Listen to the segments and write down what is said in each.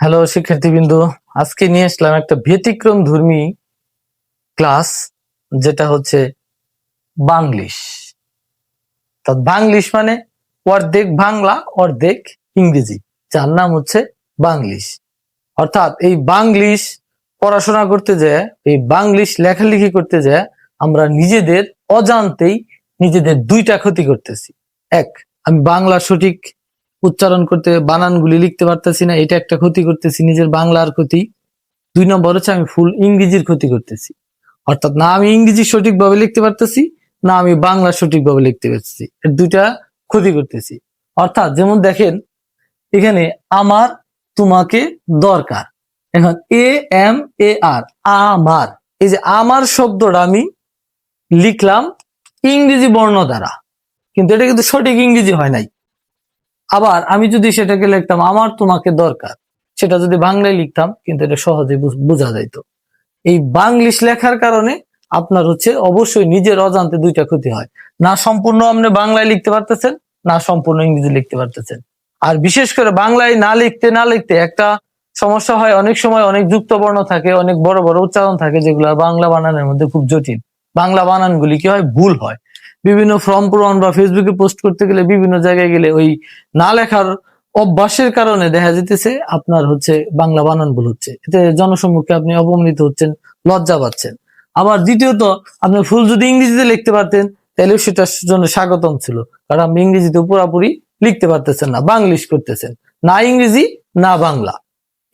Hello শিক্ষার্থীবৃন্দ, আজকে নিয়ে আসলাম একটা ব্যতিক্রম ধর্মী ক্লাস, যেটা হচ্ছে বাংলিশ। তা বাংলিশ মানে অর্ধেক বাংলা অর্ধেক ইংরেজি, যার নাম হচ্ছে বাংলিশ। অর্থাৎ এই বাংলিশ পড়াশোনা করতে যায়, এই বাংলিশ লেখালেখি করতে যায়, আমরা নিজেদের অজান্তেই নিজেদের দুইটা ক্ষতি করতেছি। এক, আমি বাংলা সঠিক উচ্চারণ করতে বানানগুলি লিখতে পারতেছি না, এটা একটা ক্ষতি করতেছি, নিজের বাংলার ক্ষতি। দুই নম্বর হচ্ছে আমি ফুল ইংরেজির ক্ষতি করতেছি। অর্থাৎ না আমি ইংরেজি সঠিকভাবে লিখতে পারতেছি, না আমি বাংলা সঠিকভাবে লিখতে পারতেছি, এর দুইটা ক্ষতি করতেছি। অর্থাৎ যেমন দেখেন এখানে আমার তোমাকে দরকার, এখন এ এম এ আর, আমার, এই যে আমার শব্দটা আমি লিখলাম ইংরেজি বর্ণ দ্বারা, কিন্তু এটা কিন্তু সঠিক ইংরেজি হয় নাই। আবার আমি যদি সেটাকে লিখতাম আমার তোমাকে দরকার, সেটা যদি বাংলায় লিখতাম কিন্তু এটা সহজে বোঝা যাইতো। এই বাংলিশ লেখার কারণে আপনার হচ্ছে অবশ্যই নিজের অজান্তে দুইটা ক্ষতি হয়। না সম্পূর্ণ আপনি বাংলায় লিখতে পারতেছেন, না সম্পূর্ণ ইংরেজি লিখতে পারতেছেন। আর বিশেষ করে বাংলায় না লিখতে একটা সমস্যা হয়, অনেক সময় অনেক যুক্ত বর্ণ থাকে, অনেক বড় বড় উচ্চারণ থাকে, যেগুলো বাংলা বানানের মধ্যে খুব জটিল। বাংলা বানানগুলি কি হয়, ভুল হয়। বিভিন্ন ফর্ম পূরণ বা ফেসবুকে পোস্ট করতে গেলে, বিভিন্ন জায়গায় গেলে ওই না লেখার অভ্যাসের কারণে দেখা যেতেছে আপনার হচ্ছে বাংলা বানান ভুল হচ্ছে, এতে জনসম্মুখে আপনি অপমানিত হচ্ছেন, লজ্জা পাচ্ছেন। আবার দ্বিতীয়ত, আপনি ফুল যদি ইংরেজিতে লিখতে পারতেন তাহলে সেটার জন্য স্বাগতম ছিল, কারণ আপনি ইংরেজিতে পুরোপুরি লিখতে পারতেছেন না, বাংলিশ করতেছেন, না ইংরেজি না বাংলা।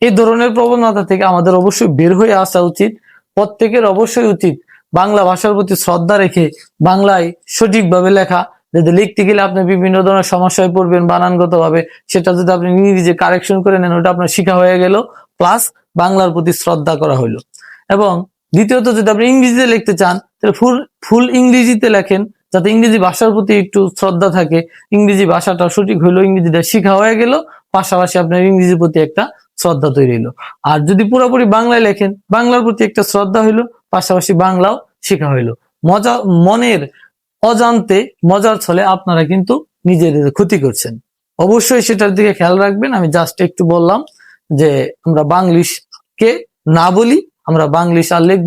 এই ধরনের প্রবণতা থেকে আমাদের অবশ্যই বের হয়ে আসা উচিত। প্রত্যেকের অবশ্যই উচিত বাংলা ভাষার প্রতি শ্রদ্ধা রেখে বাংলায় সঠিকভাবে লেখা। যদি লিখতে গেলে আপনি বিভিন্ন ধরনের সমস্যায় পড়বেন বানানগত ভাবে, সেটা যদি আপনি ইংরেজি কারেকশন করে নেন, ওটা আপনার শিখা হয়ে গেল, প্লাস বাংলার প্রতি শ্রদ্ধা করা হইলো। এবং দ্বিতীয়ত, যদি আপনি ইংরেজিতে লিখতে চান তাহলে ফুল ইংরেজিতে লেখেন, যাতে ইংরেজি ভাষার প্রতি একটু শ্রদ্ধা থাকে, ইংরেজি ভাষাটা সঠিক হইলো, ইংরেজিটা শিখা হয়ে গেল, পাশাপাশি আপনার ইংরেজির প্রতি একটা শ্রদ্ধা তৈরি হইলো। আর যদি পুরোপুরি বাংলায় লেখেন, বাংলার প্রতি একটা শ্রদ্ধা হইলো, পাশাপাশি বাংলাও শেখা হইলো। মনের অজান্তে মজার ছলে আপনারা কিন্তু নিজেদের ক্ষতি করছেন। অবশ্যই সেটার দিকে খেয়াল রাখবেন। আমি জাস্ট একটু বললাম যে আমরা বাংলিশকে না বলি, আমরা বাংলিশ আর লিখব